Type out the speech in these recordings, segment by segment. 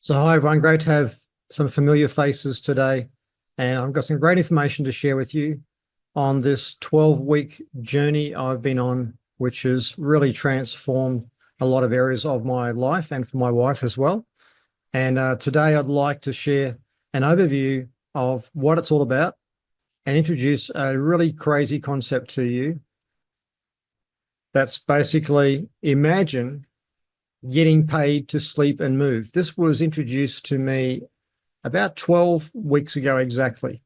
So hi everyone, great to have some familiar faces today. And I've got some great information to share with you on this 12-week journey I've been on, which has really transformed a lot of areas of my life and for my wife as well. And today I'd like to share an overview of what it's all about and introduce a really crazy concept to you. That's basically imagine getting paid to sleep and move. This was introduced to me about 12 weeks ago exactly.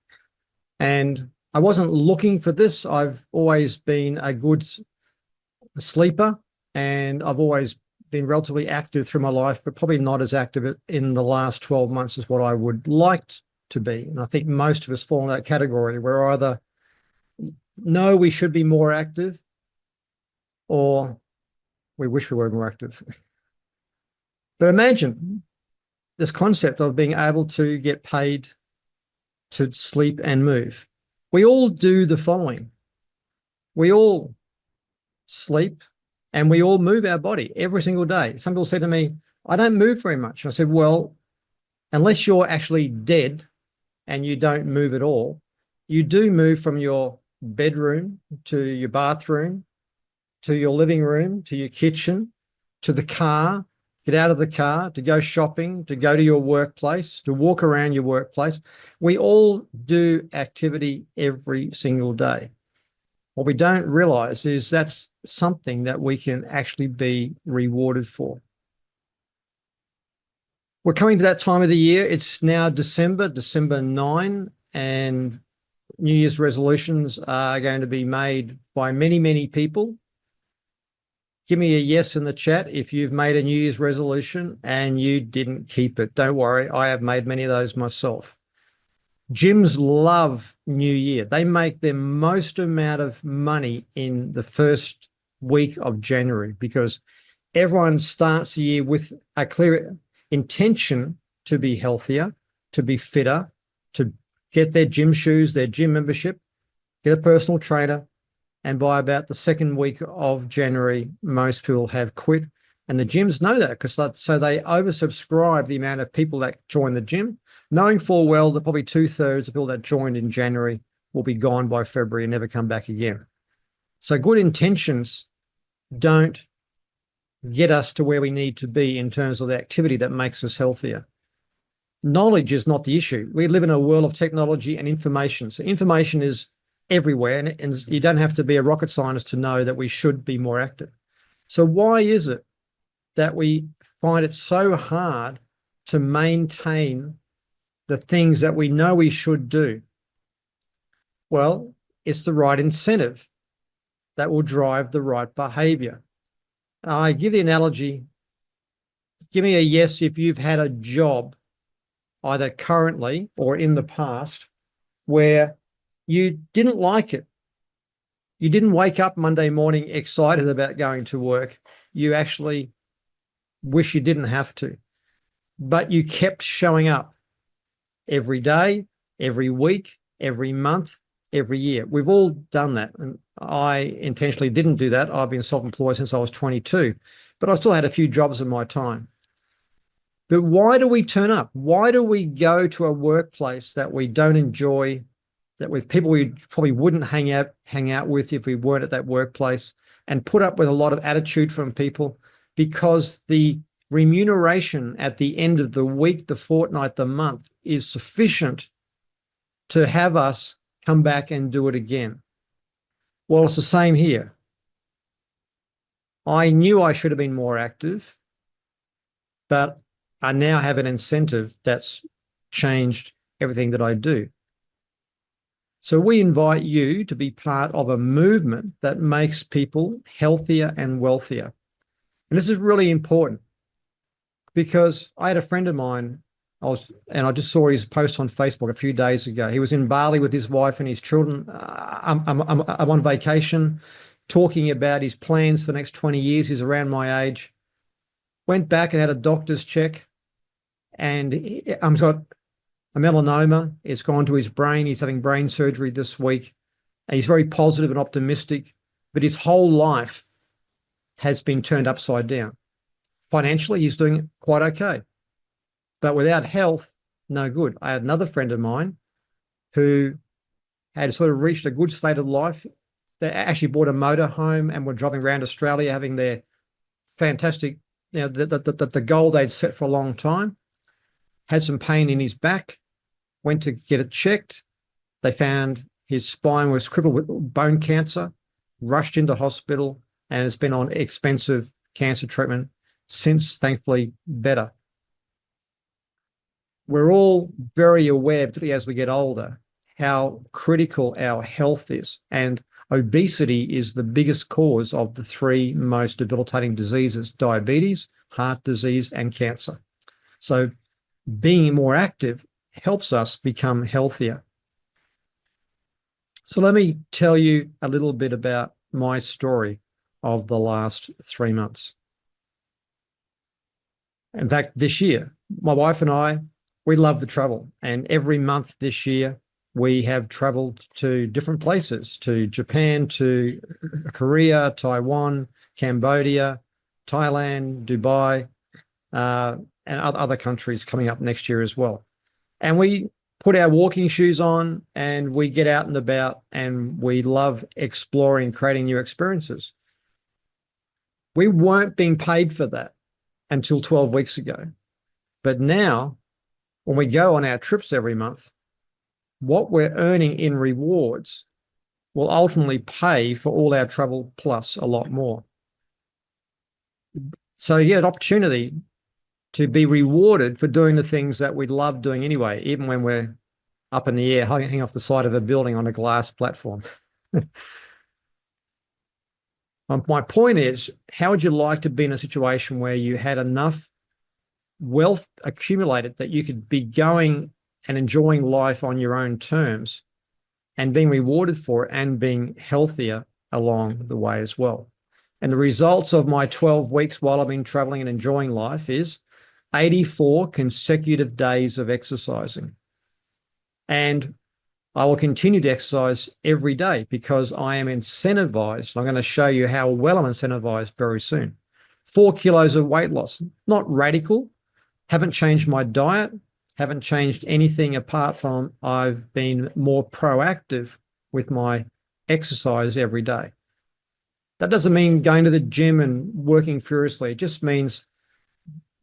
And I wasn't looking for this. I've always been a good sleeper and I've always been relatively active through my life, but probably not as active in the last 12 months as what I would like to be. And I think most of us fall in that category. We're either know we should be more active or we wish we were more active. But imagine this concept of being able to get paid to sleep and move. We all do the following. We all sleep and we all move our body every single day. Some people say to me, I don't move very much. I said, well, unless you're actually dead and you don't move at all, you do move from your bedroom to your bathroom, to your living room, to your kitchen, to the car, get out of the car, to go shopping, to go to your workplace, to walk around your workplace. We all do activity every single day. What we don't realize is that's something that we can actually be rewarded for. We're coming to that time of the year. It's now December 9, and New Year's resolutions are going to be made by many, many people. Give me a yes in the chat if you've made a New Year's resolution and you didn't keep it. Don't worry, I have made many of those myself. Gyms love New Year. They make their most amount of money in the first week of January because everyone starts the year with a clear intention to be healthier, to be fitter, to get their gym shoes, their gym membership, get a personal trainer. And by about the second week of January, most people have quit. And the gyms know that because so they oversubscribe the amount of people that join the gym, knowing full well that probably 2/3 of people that joined in January will be gone by February and never come back again. So good intentions don't get us to where we need to be in terms of the activity that makes us healthier. Knowledge is not the issue. We live in a world of technology and information. So information is everywhere, and you don't have to be a rocket scientist to know that we should be more active. So why is it that we find it so hard to maintain the things that we know we should do? Well, it's the right incentive that will drive the right behavior. I give the analogy, give me a yes if you've had a job, either currently or in the past, where you didn't like it. You didn't wake up Monday morning excited about going to work. You actually wish you didn't have to, but you kept showing up every day, every week, every month, every year. We've all done that. And I intentionally didn't do that. I've been self-employed since I was 22, but I still had a few jobs in my time. But why do we turn up? Why do we go to a workplace that we don't enjoy, that with people we probably wouldn't hang out with if we weren't at that workplace, and put up with a lot of attitude from people because the remuneration at the end of the week, the fortnight, the month is sufficient to have us come back and do it again? Well, it's the same here. I knew I should have been more active, but I now have an incentive that's changed everything that I do. So we invite you to be part of a movement that makes people healthier and wealthier. And this is really important because I had a friend of mine, I just saw his post on Facebook a few days ago. He was in Bali with his wife and his children. I'm on vacation, talking about his plans for the next 20 years. He's around my age. Went back and had a doctor's check, and he's got a melanoma. It's gone to his brain. He's having brain surgery this week. And he's very positive and optimistic, but his whole life has been turned upside down. Financially, he's doing quite okay. But without health, no good. I had another friend of mine who had sort of reached a good state of life. They actually bought a motor home and were driving around Australia, having their fantastic, the goal they'd set for a long time. Had some pain in his back, went to get it checked. They found his spine was crippled with bone cancer, rushed into hospital, and has been on expensive cancer treatment since, thankfully, better. We're all very aware, particularly as we get older, how critical our health is. And obesity is the biggest cause of the three most debilitating diseases: diabetes, heart disease, and cancer. So being more active helps us become healthier. So let me tell you a little bit about my story of the last 3 months. In fact, this year, my wife and I, we love to travel. And every month this year, we have traveled to different places, to Japan, to Korea, Taiwan, Cambodia, Thailand, Dubai, and other countries coming up next year as well. And we put our walking shoes on and we get out and about, and we love exploring, creating new experiences. We weren't being paid for that until 12 weeks ago. But now, when we go on our trips every month, what we're earning in rewards will ultimately pay for all our travel plus a lot more. So you get an opportunity to be rewarded for doing the things that we love doing anyway, even when we're up in the air, hanging off the side of a building on a glass platform. My point is, how would you like to be in a situation where you had enough wealth accumulated that you could be going and enjoying life on your own terms and being rewarded for it and being healthier along the way as well? And the results of my 12 weeks while I've been traveling and enjoying life is 84 consecutive days of exercising. And I will continue to exercise every day because I am incentivized. I'm going to show you how well I'm incentivized very soon. 4 kilos of weight loss, not radical, haven't changed my diet, haven't changed anything apart from I've been more proactive with my exercise every day. That doesn't mean going to the gym and working furiously. It just means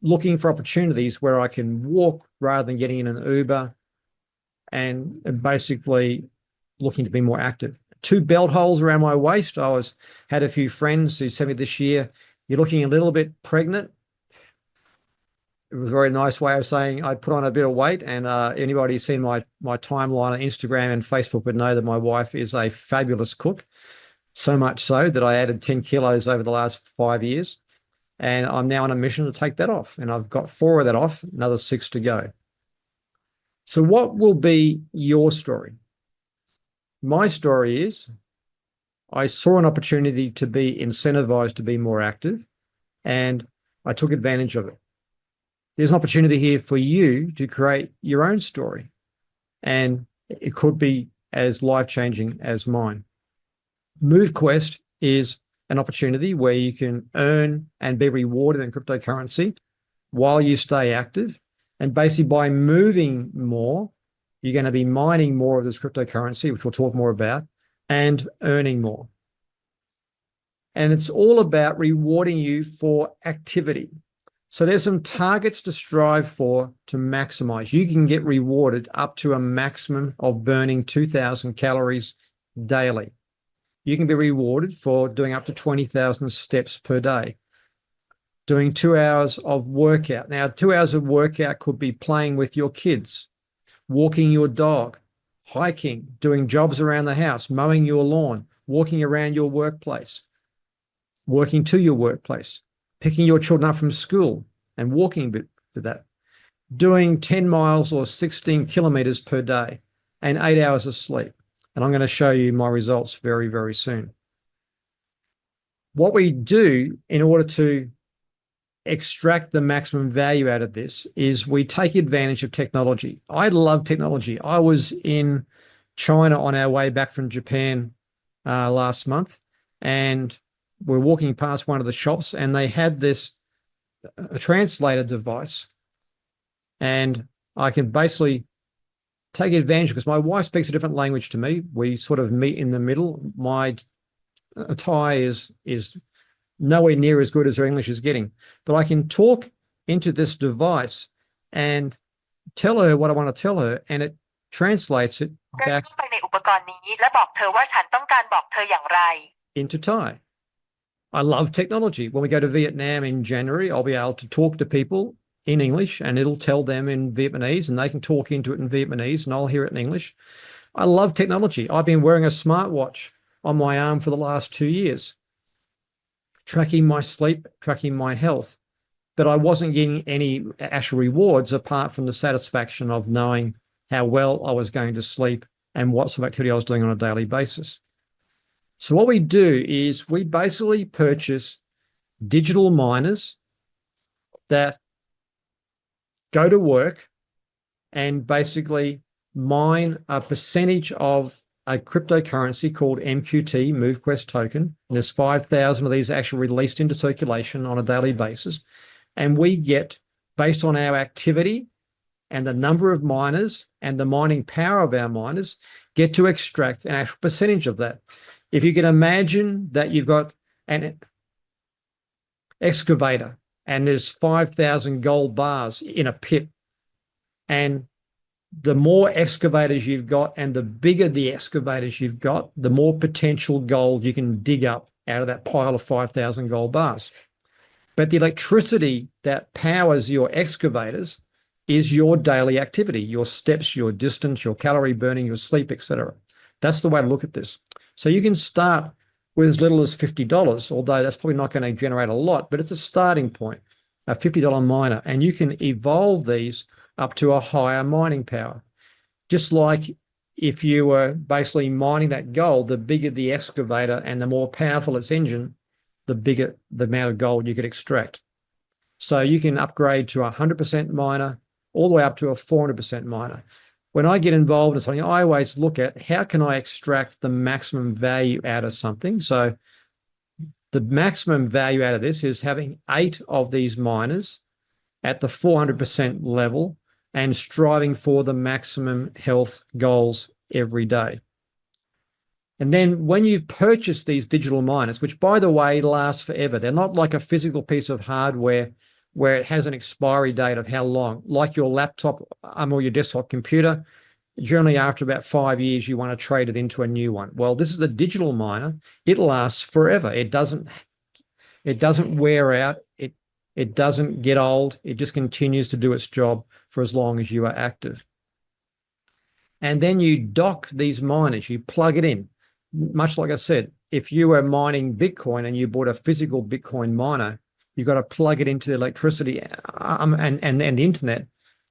looking for opportunities where I can walk rather than getting in an Uber, and basically looking to be more active. 2 belt holes around my waist. Had a few friends who said me this year, "You're looking a little bit pregnant." It was a very nice way of saying I'd put on a bit of weight. And anybody who's seen my timeline on Instagram and Facebook would know that my wife is a fabulous cook. So much so that I added 10 kilos over the last 5 years. And I'm now on a mission to take that off. And I've got 4 of that off, another 6 to go. So what will be your story? My story is I saw an opportunity to be incentivized to be more active, and I took advantage of it. There's an opportunity here for you to create your own story, and it could be as life-changing as mine. MoveQuest is an opportunity where you can earn and be rewarded in cryptocurrency while you stay active. And basically by moving more, you're going to be mining more of this cryptocurrency, which we'll talk more about, and earning more. And it's all about rewarding you for activity. So there's some targets to strive for to maximize. You can get rewarded up to a maximum of burning 2,000 calories daily. You can be rewarded for doing up to 20,000 steps per day, doing 2 hours of workout. Now, 2 hours of workout could be playing with your kids, walking your dog, hiking, doing jobs around the house, mowing your lawn, walking around your workplace, working to your workplace, picking your children up from school and walking a bit for that, doing 10 miles or 16 kilometers per day and 8 hours of sleep. And I'm going to show you my results very, very soon. What we do in order to extract the maximum value out of this is we take advantage of technology. I love technology. I was in China on our way back from Japan last month, and we're walking past one of the shops, and they had this a translator device and I can basically take advantage because my wife speaks a different language to me. We sort of meet in the middle. My Thai is nowhere near as good as her English is getting, but I can talk into this device and tell her what I want to tell her, and it translates it back into Thai. I love technology. When we go to Vietnam in January, I'll be able to talk to people in English and it'll tell them in Vietnamese and they can talk into it in Vietnamese and I'll hear it in English. I love technology. I've been wearing a smartwatch on my arm for the last 2 years, tracking my sleep, tracking my health, but I wasn't getting any actual rewards apart from the satisfaction of knowing how well I was going to sleep and what sort of activity I was doing on a daily basis. So what we do is we basically purchase digital miners that go to work and basically mine a percentage of a cryptocurrency called MQT, MoveQuest Token. And there's 5,000 of these actually released into circulation on a daily basis. And we get, based on our activity and the number of miners and the mining power of our miners, get to extract an actual percentage of that. If you can imagine that you've got an excavator and there's 5,000 gold bars in a pit, and the more excavators you've got and the bigger the excavators you've got, the more potential gold you can dig up out of that pile of 5,000 gold bars. But the electricity that powers your excavators is your daily activity, your steps, your distance, your calorie burning, your sleep, etc. That's the way to look at this. So you can start with as little as $50, although that's probably not going to generate a lot, but it's a starting point, a $50 miner, and you can evolve these up to a higher mining power. Just like if you were basically mining that gold, the bigger the excavator and the more powerful its engine, the bigger the amount of gold you could extract. So you can upgrade to a 100% miner all the way up to a 400% miner. When I get involved in something, I always look at how can I extract the maximum value out of something. So the maximum value out of this is having 8 of these miners at the 400% level and striving for the maximum health goals every day. And then when you've purchased these digital miners, which by the way last forever, they're not like a physical piece of hardware where it has an expiry date of how long, like your laptop or your desktop computer. Generally after about 5 years, you want to trade it into a new one. Well, this is a digital miner. It lasts forever. It doesn't wear out. It doesn't get old. It just continues to do its job for as long as you are active. And then you dock these miners, you plug it in. Much like I said, if you were mining Bitcoin and you bought a physical Bitcoin miner, you've got to plug it into the electricity and the internet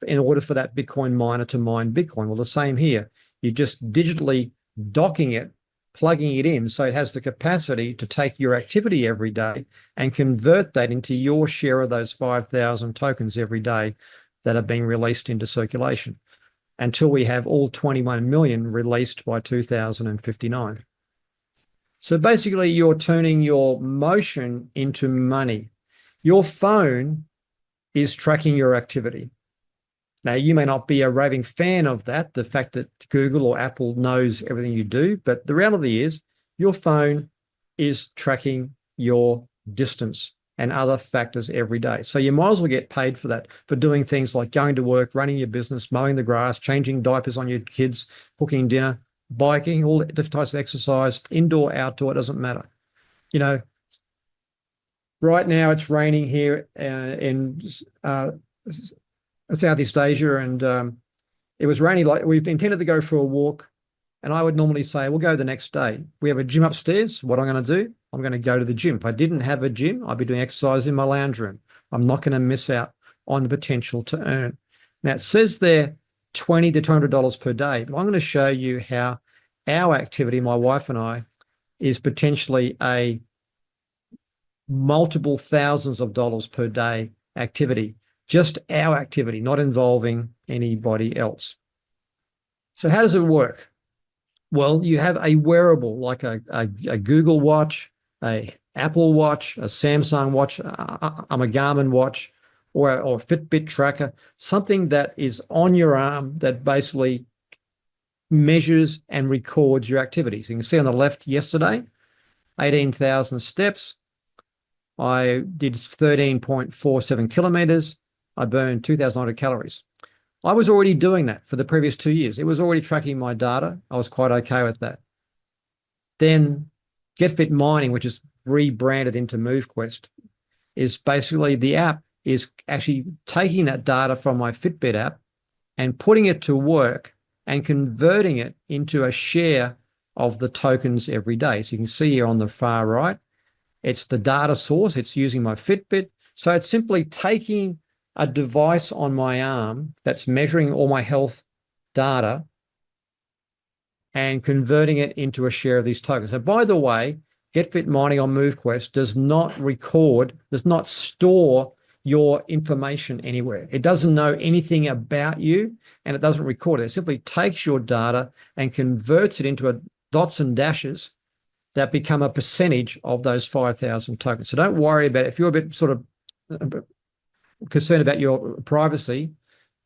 in order for that Bitcoin miner to mine Bitcoin. Well, the same here. You're just digitally docking it, plugging it in so it has the capacity to take your activity every day and convert that into your share of those 5,000 tokens every day that are being released into circulation until we have all 21 million released by 2059. So basically, you're turning your motion into money. Your phone is tracking your activity. Now, you may not be a raving fan of that, the fact that Google or Apple knows everything you do, but the reality is your phone is tracking your distance and other factors every day. So you might as well get paid for that, for doing things like going to work, running your business, mowing the grass, changing diapers on your kids, cooking dinner, biking, all different types of exercise, indoor, outdoor, it doesn't matter. You know, right now it's raining here in Southeast Asia, and it was raining. Like we intended to go for a walk, and I would normally say, we'll go the next day. We have a gym upstairs. What I'm going to do, I'm going to go to the gym. If I didn't have a gym, I'd be doing exercise in my lounge room. I'm not going to miss out on the potential to earn. Now, it says there $20 to $200 per day, but I'm going to show you how our activity, my wife and I, is potentially a multiple thousands of dollars per day activity. Just our activity, not involving anybody else. So how does it work? Well, you have a wearable like a Google Watch, a Apple Watch, a Samsung Watch, a Garmin watch, or a Fitbit tracker, something that is on your arm that basically measures and records your activities. You can see on the left yesterday, 18,000 steps. I did 13.47 kilometers. I burned 2,100 calories. I was already doing that for the previous 2 years. It was already tracking my data. I was quite okay with that. Then GetFit Mining, which is rebranded into MoveQuest, is basically the app is actually taking that data from my Fitbit app and putting it to work and converting it into a share of the tokens every day. So you can see here on the far right, it's the data source. It's using my Fitbit. So it's simply taking a device on my arm that's measuring all my health data and converting it into a share of these tokens. So by the way, GetFit Mining on MoveQuest does not record, does not store your information anywhere. It doesn't know anything about you and it doesn't record it. It simply takes your data and converts it into a dots and dashes that become a percentage of those 5,000 tokens. So don't worry about it. If you're a bit sort of concerned about your privacy,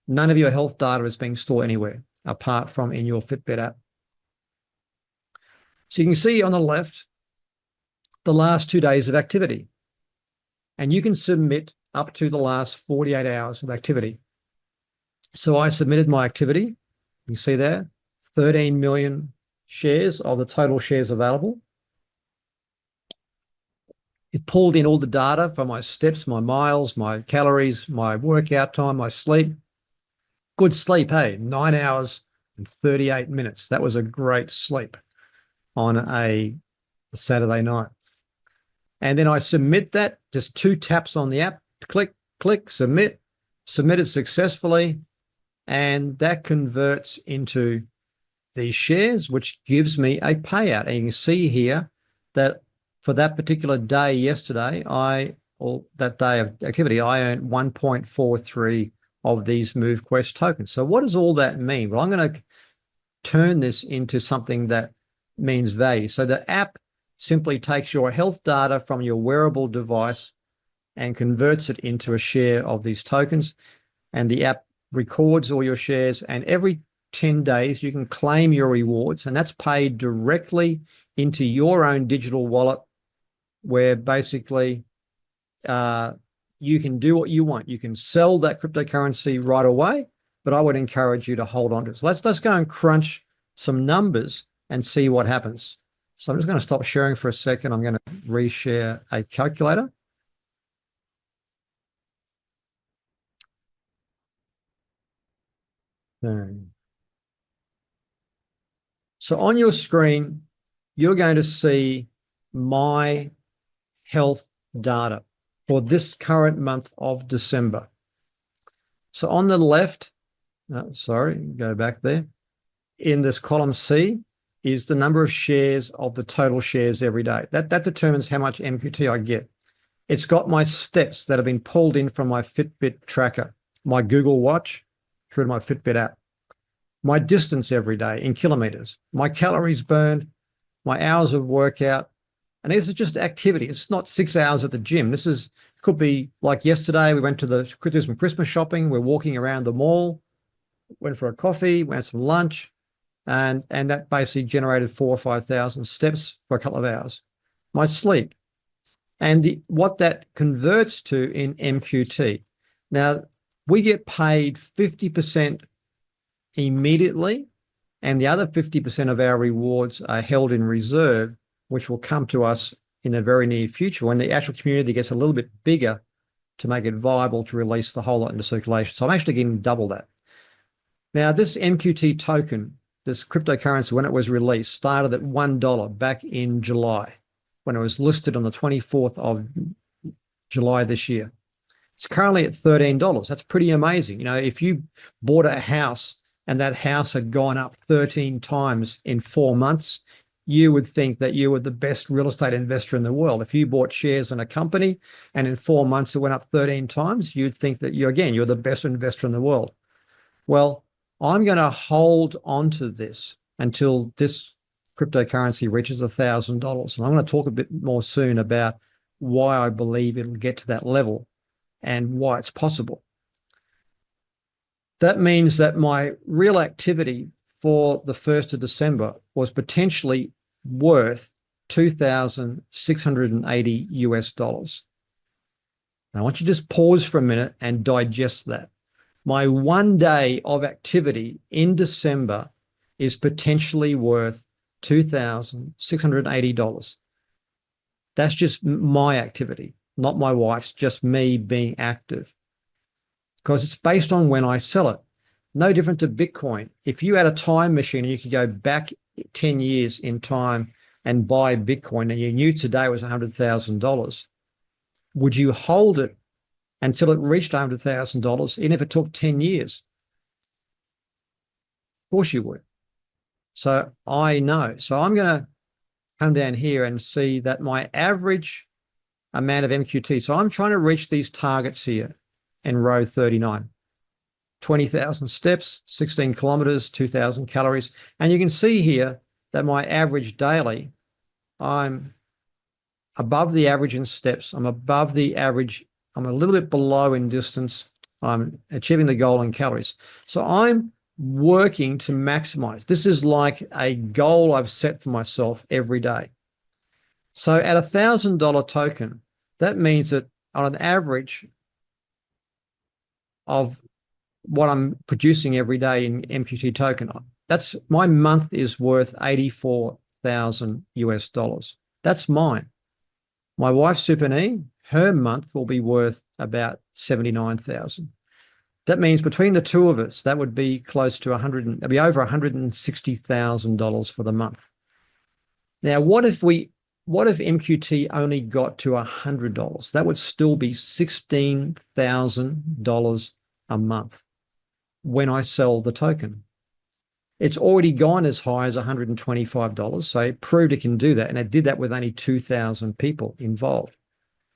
none of your health data is being stored anywhere apart from in your Fitbit app. So you can see on the left, the last 2 days of activity. And you can submit up to the last 48 hours of activity. So I submitted my activity. You can see there, 13 million shares of the total shares available. It pulled in all the data from my steps, my miles, my calories, my workout time, my sleep. Good sleep, hey, 9 hours and 38 minutes. That was a great sleep on a Saturday night. And then I submit that, just 2 taps on the app, click, click, submit, submitted successfully. And that converts into these shares, which gives me a payout. And you can see here that for that particular day yesterday, or that day of activity, I earned 1.43 of these MoveQuest tokens. So what does all that mean? Well, I'm going to turn this into something that means value. So the app simply takes your health data from your wearable device and converts it into a share of these tokens. And the app records all your shares. And every 10 days, you can claim your rewards. And that's paid directly into your own digital wallet, where basically you can do what you want. You can sell that cryptocurrency right away, but I would encourage you to hold on to it. So let's go and crunch some numbers and see what happens. So I'm just going to stop sharing for a second. I'm going to reshare a calculator. So on your screen, you're going to see my health data for this current month of December. So on the left, go back there. In this column C is the number of shares of the total shares every day. That determines how much MQT I get. It's got my steps that have been pulled in from my Fitbit tracker, my Google Watch, through to my Fitbit app, my distance every day in kilometers, my calories burned, my hours of workout. And this is just activity. It's not 6 hours at the gym. Could be like yesterday, we went to do some Christmas shopping. We're walking around the mall, went for a coffee, went some lunch, and that basically generated 4,000 or 5,000 steps for a couple of hours. My sleep, and what that converts to in MQT. Now, we get paid 50% immediately, and the other 50% of our rewards are held in reserve, which will come to us in the very near future when the actual community gets a little bit bigger to make it viable to release the whole lot into circulation. So I'm actually getting double that. Now, this MQT token, this cryptocurrency, when it was released, started at $1 back in July, when it was listed on the 24th of July this year. It's currently at $13. That's pretty amazing. You know, if you bought a house and that house had gone up 13 times in 4 months, you would think that you were the best real estate investor in the world. If you bought shares in a company and in 4 months it went up 13 times, you'd think that you're the best investor in the world. Well, I'm going to hold on to this until this cryptocurrency reaches $1,000. And I'm going to talk a bit more soon about why I believe it'll get to that level. and why it's possible. That means that my real activity for the 1st of December was potentially worth $2,680 US. Now, I want you to just pause for a minute and digest that. My one day of activity in December is potentially worth $2,680. That's just my activity, not my wife's, just me being active, because it's based on when I sell it. No different to Bitcoin. If you had a time machine and you could go back 10 years in time and buy Bitcoin and you knew today was $100,000, would you hold it until it reached $100,000, even if it took 10 years? Of course you would. So I know. So I'm going to come down here and see that my average amount of MQT. So I'm trying to reach these targets here in row 39. 20,000 steps, 16 kilometers, 2,000 calories. And you can see here that my average daily, I'm above the average in steps. I'm above the average. I'm a little bit below in distance. I'm achieving the goal in calories. So I'm working to maximize. This is like a goal I've set for myself every day. So at $1,000 token, that means that on an average of what I'm producing every day in MQT token, that's my month is worth 84,000 US. That's mine. My wife Supernee, her month will be worth about 79,000. That means between the two of us, that would be close to it'd be over $160,000 for the month. Now, what if MQT only got to $100? That would still be $16,000 a month when I sell the token. It's already gone as high as $125. So it proved it can do that. And it did that with only 2,000 people involved.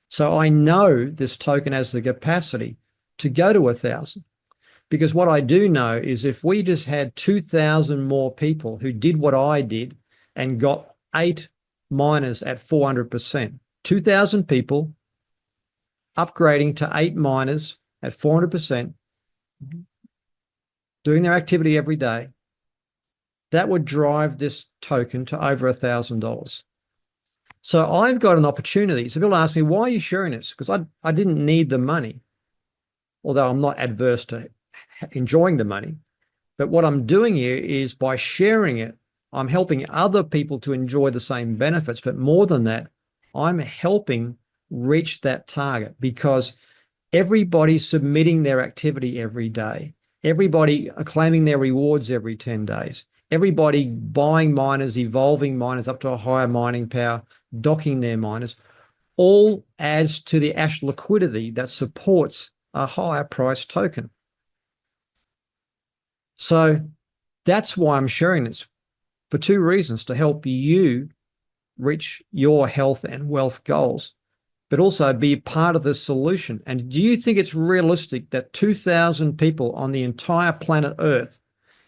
So I know this token has the capacity to go to 1,000. Because what I do know is if we just had 2,000 more people who did what I did and got 8 miners at 400%, 2,000 people upgrading to 8 miners at 400%, doing their activity every day, that would drive this token to over $1,000. So I've got an opportunity. So people ask me, why are you sharing this? Because I didn't need the money, although I'm not adverse to enjoying the money. But what I'm doing here is by sharing it, I'm helping other people to enjoy the same benefits. But more than that, I'm helping reach that target because everybody's submitting their activity every day. Everybody claiming their rewards every 10 days. Everybody buying miners, evolving miners up to a higher mining power, docking their miners, all adds to the ash liquidity that supports a higher price token. So that's why I'm sharing this, for 2 reasons: to help you reach your health and wealth goals, but also be part of the solution. And do you think it's realistic that 2,000 people on the entire planet Earth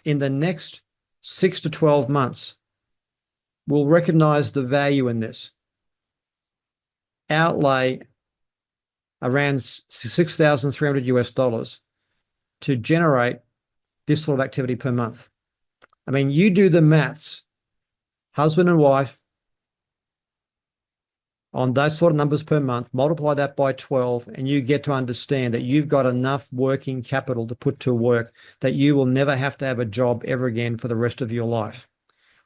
in the next 6 to 12 months will recognize the value in this, outlay around $6,300 US to generate this sort of activity per month? I mean, you do the maths, husband and wife, on those sort of numbers per month, multiply that by 12, and you get to understand that you've got enough working capital to put to work that you will never have to have a job ever again for the rest of your life.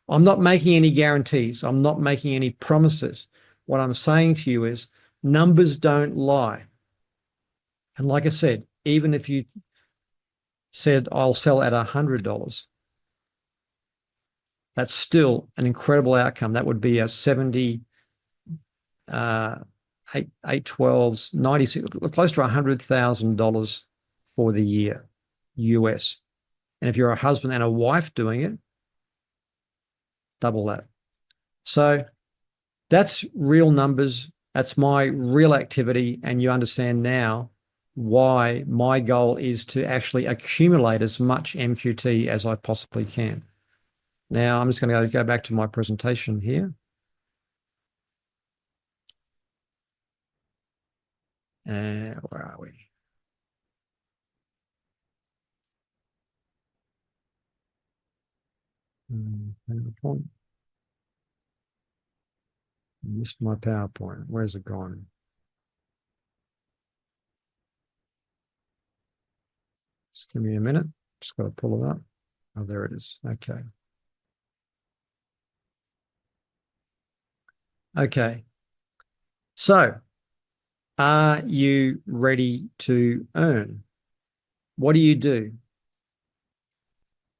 I'm not making any guarantees. I'm not making any promises. What I'm saying to you is numbers don't lie. And like I said, even if you said, I'll sell at $100, that's still an incredible outcome. That would be a 70, 812s, 96, close to $100,000 for the year, US. And if you're a husband and a wife doing it, double that. So that's real numbers. That's my real activity. And you understand now why my goal is to actually accumulate as much MQT as I possibly can. Now, I'm just going to go back to my presentation here. Where are we? PowerPoint. Missed my PowerPoint. Where's it gone? Just give me a minute. Just got to pull it up. Oh, there it is. Okay. Okay. So, are you ready to earn? What do you do?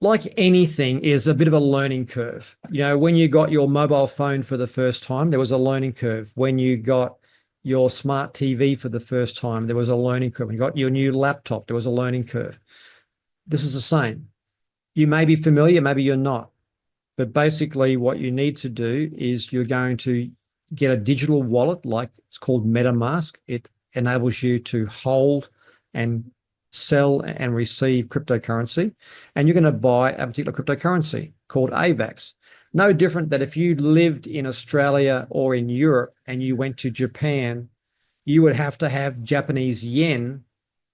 Like anything, is a bit of a learning curve. When you got your mobile phone for the first time, there was a learning curve. When you got your smart TV for the first time, there was a learning curve. When you got your new laptop, there was a learning curve. This is the same. You may be familiar, maybe you're not. But basically, what you need to do is you're going to get a digital wallet, like it's called MetaMask. It enables you to hold and sell and receive cryptocurrency. And you're going to buy a particular cryptocurrency called AVAX. No different than if you lived in Australia or in Europe and you went to Japan, you would have to have Japanese yen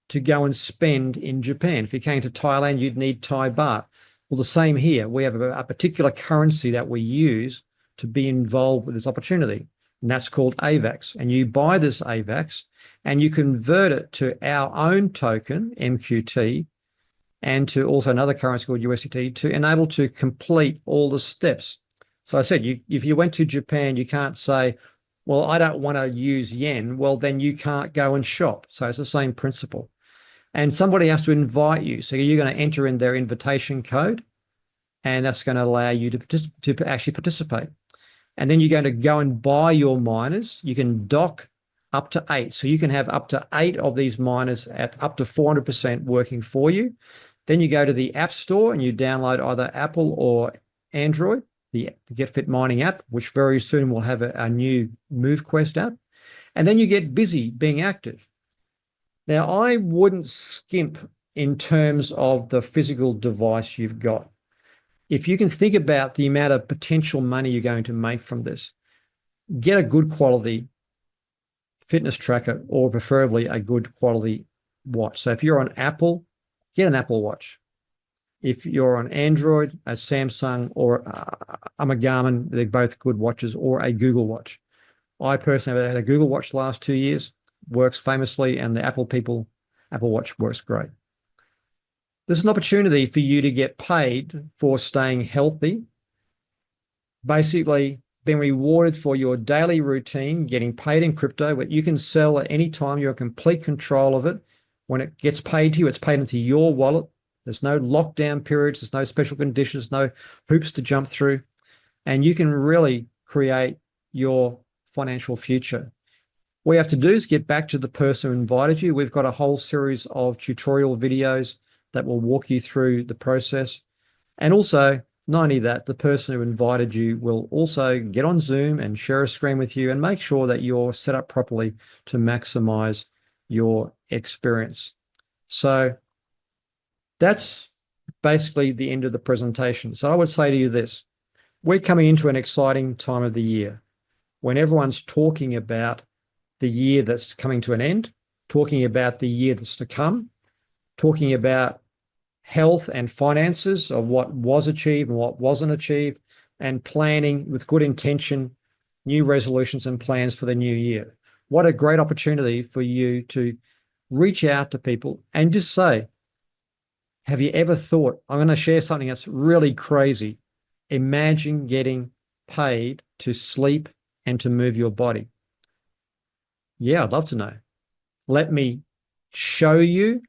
to go and spend in Japan. If you came to Thailand, you'd need Thai baht. Well, the same here. We have a particular currency that we use to be involved with this opportunity, and that's called AVAX. And you buy this AVAX and you convert it to our own token, MQT, and to also another currency called USDT to enable to complete all the steps. So I said, if you went to Japan, you can't say, well, I don't want to use yen. Well, then you can't go and shop. So it's the same principle. And somebody has to invite you. So you're going to enter in their invitation code, and that's going to allow you to actually participate. And then you're going to go and buy your miners. You can dock up to 8. So you can have up to 8 of these miners at up to 400% working for you. Then you go to the App Store and you download either Apple or Android, the GetFit mining app, which very soon will have a new MoveQuest app. And then you get busy being active. Now, I wouldn't skimp in terms of the physical device you've got. If you can think about the amount of potential money you're going to make from this, get a good quality fitness tracker, or preferably a good quality watch. So if you're on Apple, get an Apple Watch. If you're on Android, a Samsung or a Garmin, they're both good watches, or a Google Watch. I personally have had a Google Watch the last 2 years, works famously, and the Apple Watch works great. There's an opportunity for you to get paid for staying healthy, basically being rewarded for your daily routine, getting paid in crypto, but you can sell at any time. You're in complete control of it. When it gets paid to you, it's paid into your wallet. There's no lockdown periods. There's no special conditions, no hoops to jump through. And you can really create your financial future. What you have to do is get back to the person who invited you. We've got a whole series of tutorial videos that will walk you through the process. And also, not only that, the person who invited you will also get on Zoom and share a screen with you and make sure that you're set up properly to maximize your experience. So that's basically the end of the presentation. So I would say to you this: we're coming into an exciting time of the year when everyone's talking about the year that's coming to an end, talking about the year that's to come, talking about health and finances of what was achieved and what wasn't achieved, and planning with good intention, new resolutions and plans for the new year. What a great opportunity for you to reach out to people and just say, have you ever thought, I'm going to share something that's really crazy. Imagine getting paid to sleep and to move your body. Yeah, I'd love to know. Let me show you.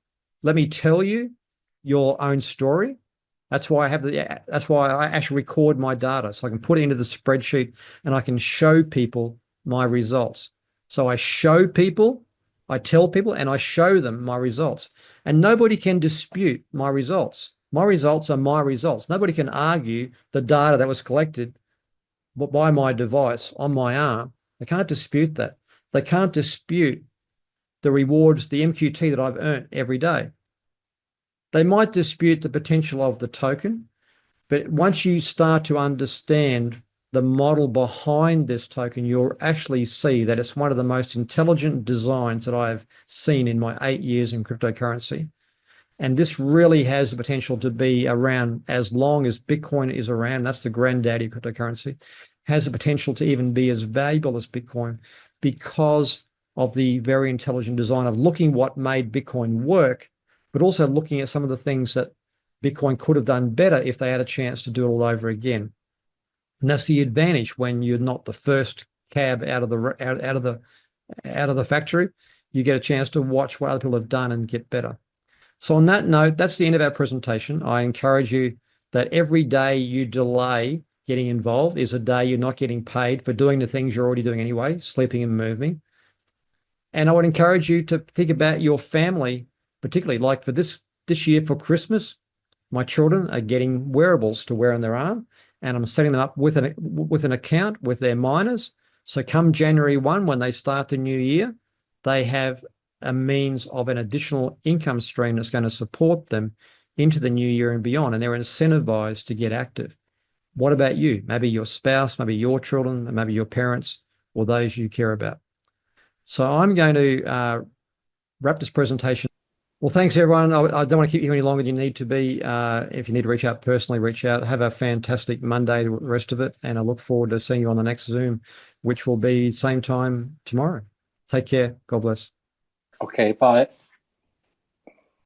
Let me tell you your own story. That's why I actually record my data, so I can put it into the spreadsheet and I can show people my results. So I show people, I tell people, and I show them my results. And nobody can dispute my results. My results are my results. Nobody can argue the data that was collected by my device on my arm. They can't dispute that. They can't dispute the rewards, the MQT that I've earned every day. They might dispute the potential of the token, but once you start to understand the model behind this token, you'll actually see that it's one of the most intelligent designs that I've seen in my 8 years in cryptocurrency. And this really has the potential to be around as long as Bitcoin is around. That's the granddaddy of cryptocurrency. Has the potential to even be as valuable as Bitcoin because of the very intelligent design of looking what made Bitcoin work, but also looking at some of the things that Bitcoin could have done better if they had a chance to do it all over again. And that's the advantage when you're not the first cab out of the factory. You get a chance to watch what other people have done and get better. So on that note, that's the end of our presentation. I encourage you that every day you delay getting involved is a day you're not getting paid for doing the things you're already doing anyway, sleeping and moving. And I would encourage you to think about your family, particularly like for this year for Christmas, my children are getting wearables to wear on their arm, and I'm setting them up with an account with their miners. So come January 1, when they start the new year, they have a means of an additional income stream that's going to support them into the new year and beyond, and they're incentivized to get active. What about you? Maybe your spouse, maybe your children, maybe your parents, or those you care about. So I'm going to wrap this presentation. Well, thanks, everyone. I don't want to keep you any longer than you need to be. If you need to reach out personally, reach out. Have a fantastic Monday, the rest of it. And I look forward to seeing you on the next Zoom, which will be same time tomorrow. Take care. God bless. Okay, bye.